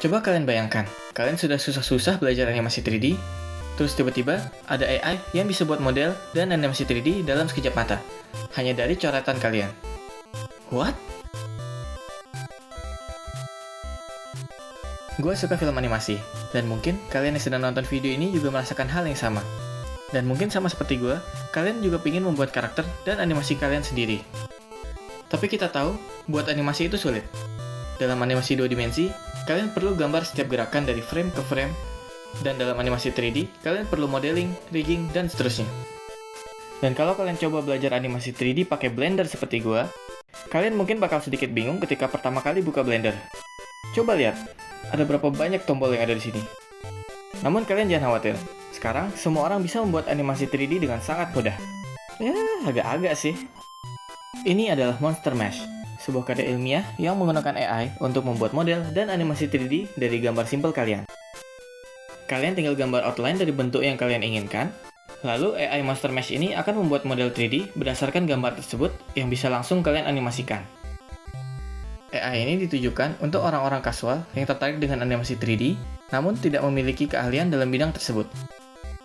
Coba kalian bayangkan, kalian sudah susah-susah belajar animasi 3D, terus tiba-tiba ada AI yang bisa buat model dan animasi 3D dalam sekejap mata, hanya dari coretan kalian. What? Gue suka film animasi, dan mungkin kalian yang sedang nonton video ini juga merasakan hal yang sama. Dan mungkin sama seperti gue, kalian juga ingin membuat karakter dan animasi kalian sendiri. Tapi kita tahu, buat animasi itu sulit. Dalam animasi 2 dimensi, kalian perlu gambar setiap gerakan dari frame ke frame, dan dalam animasi 3D, kalian perlu modeling, rigging, dan seterusnya. Dan kalau kalian coba belajar animasi 3D pakai Blender seperti gue, kalian mungkin bakal sedikit bingung ketika pertama kali buka Blender. Coba lihat, ada berapa banyak tombol yang ada di sini. Namun kalian jangan khawatir, sekarang semua orang bisa membuat animasi 3D dengan sangat mudah. Ya, agak-agak sih. Ini adalah Monster Mesh, sebuah karya ilmiah yang menggunakan AI untuk membuat model dan animasi 3D dari gambar simpel kalian. Kalian tinggal gambar outline dari bentuk yang kalian inginkan, lalu AI Monster Mesh ini akan membuat model 3D berdasarkan gambar tersebut yang bisa langsung kalian animasikan. AI ini ditujukan untuk orang-orang kasual yang tertarik dengan animasi 3D, namun tidak memiliki keahlian dalam bidang tersebut.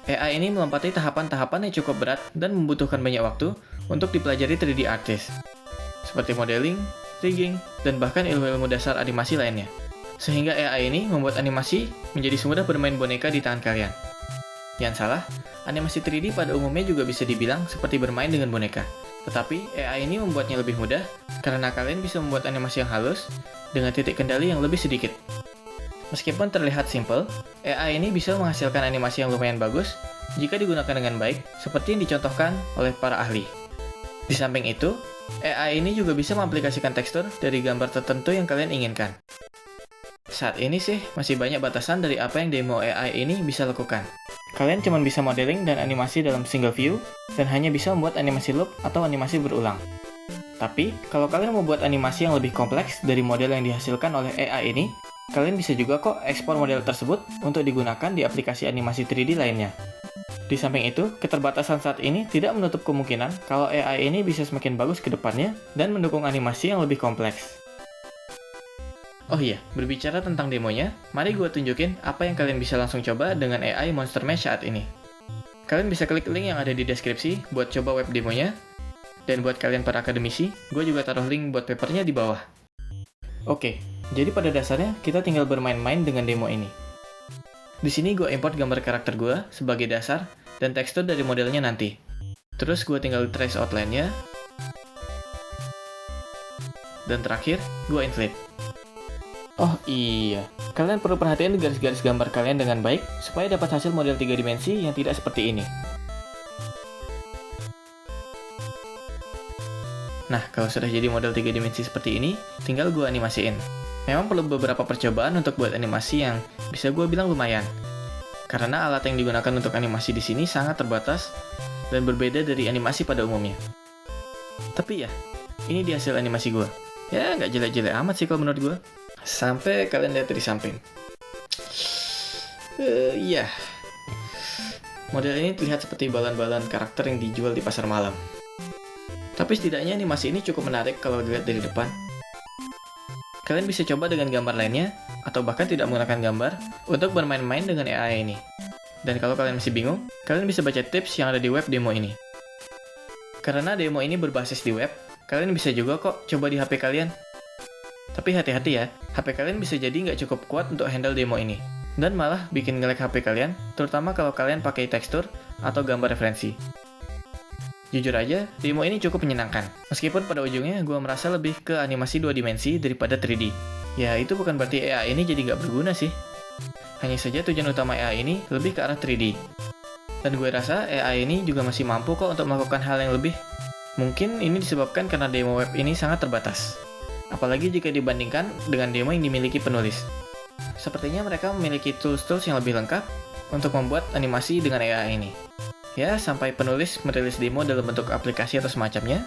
AI ini melompati tahapan-tahapan yang cukup berat dan membutuhkan banyak waktu untuk dipelajari 3D artist, seperti modeling, rigging, dan bahkan ilmu-ilmu dasar animasi lainnya. Sehingga AI ini membuat animasi menjadi semudah bermain boneka di tangan kalian. Jangan salah, animasi 3D pada umumnya juga bisa dibilang seperti bermain dengan boneka. Tetapi AI ini membuatnya lebih mudah karena kalian bisa membuat animasi yang halus dengan titik kendali yang lebih sedikit. Meskipun terlihat simple, AI ini bisa menghasilkan animasi yang lumayan bagus jika digunakan dengan baik, seperti yang dicontohkan oleh para ahli. Di samping itu, AI ini juga bisa mengaplikasikan tekstur dari gambar tertentu yang kalian inginkan. Saat ini sih, masih banyak batasan dari apa yang demo AI ini bisa lakukan. Kalian cuma bisa modeling dan animasi dalam single view, dan hanya bisa membuat animasi loop atau animasi berulang. Tapi, kalau kalian mau buat animasi yang lebih kompleks dari model yang dihasilkan oleh AI ini, kalian bisa juga kok ekspor model tersebut untuk digunakan di aplikasi animasi 3D lainnya. Di samping itu, keterbatasan saat ini tidak menutup kemungkinan kalau AI ini bisa semakin bagus ke depannya dan mendukung animasi yang lebih kompleks. Oh iya, berbicara tentang demonya, mari gue tunjukin apa yang kalian bisa langsung coba dengan AI Monster Mesh saat ini. Kalian bisa klik link yang ada di deskripsi buat coba web demonya, dan buat kalian para akademisi, gue juga taruh link buat papernya di bawah. Oke, jadi pada dasarnya kita tinggal bermain-main dengan demo ini. Di sini gue import gambar karakter gue sebagai dasar dan tekstur dari modelnya nanti. Terus gue tinggal trace outline-nya, dan terakhir gue inflate. Oh iya, kalian perlu perhatikan garis-garis gambar kalian dengan baik supaya dapat hasil model 3 dimensi yang tidak seperti ini. Nah, kalau sudah jadi model 3 dimensi seperti ini, tinggal gue animasiin. Memang perlu beberapa percobaan untuk buat animasi yang bisa gue bilang lumayan. Karena alat yang digunakan untuk animasi di sini sangat terbatas dan berbeda dari animasi pada umumnya. Tapi ya, ini di hasil animasi gue. Ya, nggak jelek-jelek amat sih kalau menurut gue. Sampai kalian lihat dari samping. Iya. Model ini terlihat seperti balon-balon karakter yang dijual di pasar malam. Tapi setidaknya animasi ini cukup menarik kalau dilihat dari depan. Kalian bisa coba dengan gambar lainnya, atau bahkan tidak menggunakan gambar, untuk bermain-main dengan AI ini. Dan kalau kalian masih bingung, kalian bisa baca tips yang ada di web demo ini. Karena demo ini berbasis di web, kalian bisa juga kok coba di HP kalian. Tapi hati-hati ya, HP kalian bisa jadi nggak cukup kuat untuk handle demo ini. Dan malah bikin nge-lag HP kalian, terutama kalau kalian pakai tekstur atau gambar referensi. Jujur aja, demo ini cukup menyenangkan. Meskipun pada ujungnya gue merasa lebih ke animasi 2 dimensi daripada 3D. Ya, itu bukan berarti AI ini jadi nggak berguna sih. Hanya saja tujuan utama AI ini lebih ke arah 3D. Dan gue rasa AI ini juga masih mampu kok untuk melakukan hal yang lebih. Mungkin ini disebabkan karena demo web ini sangat terbatas. Apalagi jika dibandingkan dengan demo yang dimiliki penulis. Sepertinya mereka memiliki tools-tools yang lebih lengkap untuk membuat animasi dengan AI ini. Ya, sampai penulis merilis demo dalam bentuk aplikasi atau semacamnya,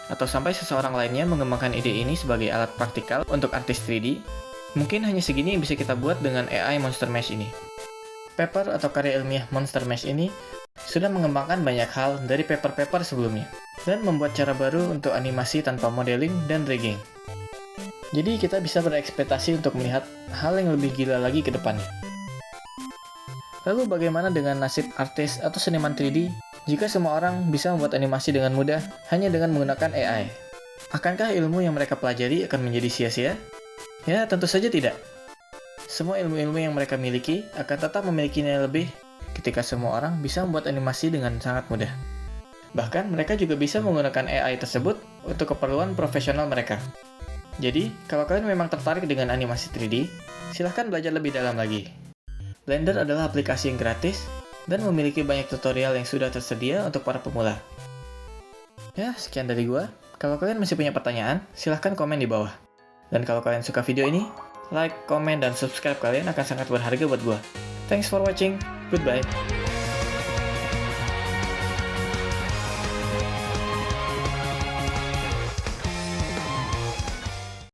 atau sampai seseorang lainnya mengembangkan ide ini sebagai alat praktikal untuk artis 3D, mungkin hanya segini yang bisa kita buat dengan AI Monster Mesh ini. Paper atau karya ilmiah Monster Mesh ini sudah mengembangkan banyak hal dari paper-paper sebelumnya, dan membuat cara baru untuk animasi tanpa modeling dan rigging. Jadi kita bisa berekspektasi untuk melihat hal yang lebih gila lagi ke depannya. Lalu bagaimana dengan nasib artis atau seniman 3D jika semua orang bisa membuat animasi dengan mudah hanya dengan menggunakan AI? Akankah ilmu yang mereka pelajari akan menjadi sia-sia? Ya, tentu saja tidak. Semua ilmu-ilmu yang mereka miliki akan tetap memiliki nilai lebih ketika semua orang bisa membuat animasi dengan sangat mudah. Bahkan, mereka juga bisa menggunakan AI tersebut untuk keperluan profesional mereka. Jadi, kalau kalian memang tertarik dengan animasi 3D, silahkan belajar lebih dalam lagi. Blender adalah aplikasi yang gratis dan memiliki banyak tutorial yang sudah tersedia untuk para pemula. Ya, sekian dari gua. Kalau kalian masih punya pertanyaan, silahkan komen di bawah. Dan kalau kalian suka video ini, like, komen, dan subscribe kalian akan sangat berharga buat gua. Thanks for watching. Goodbye.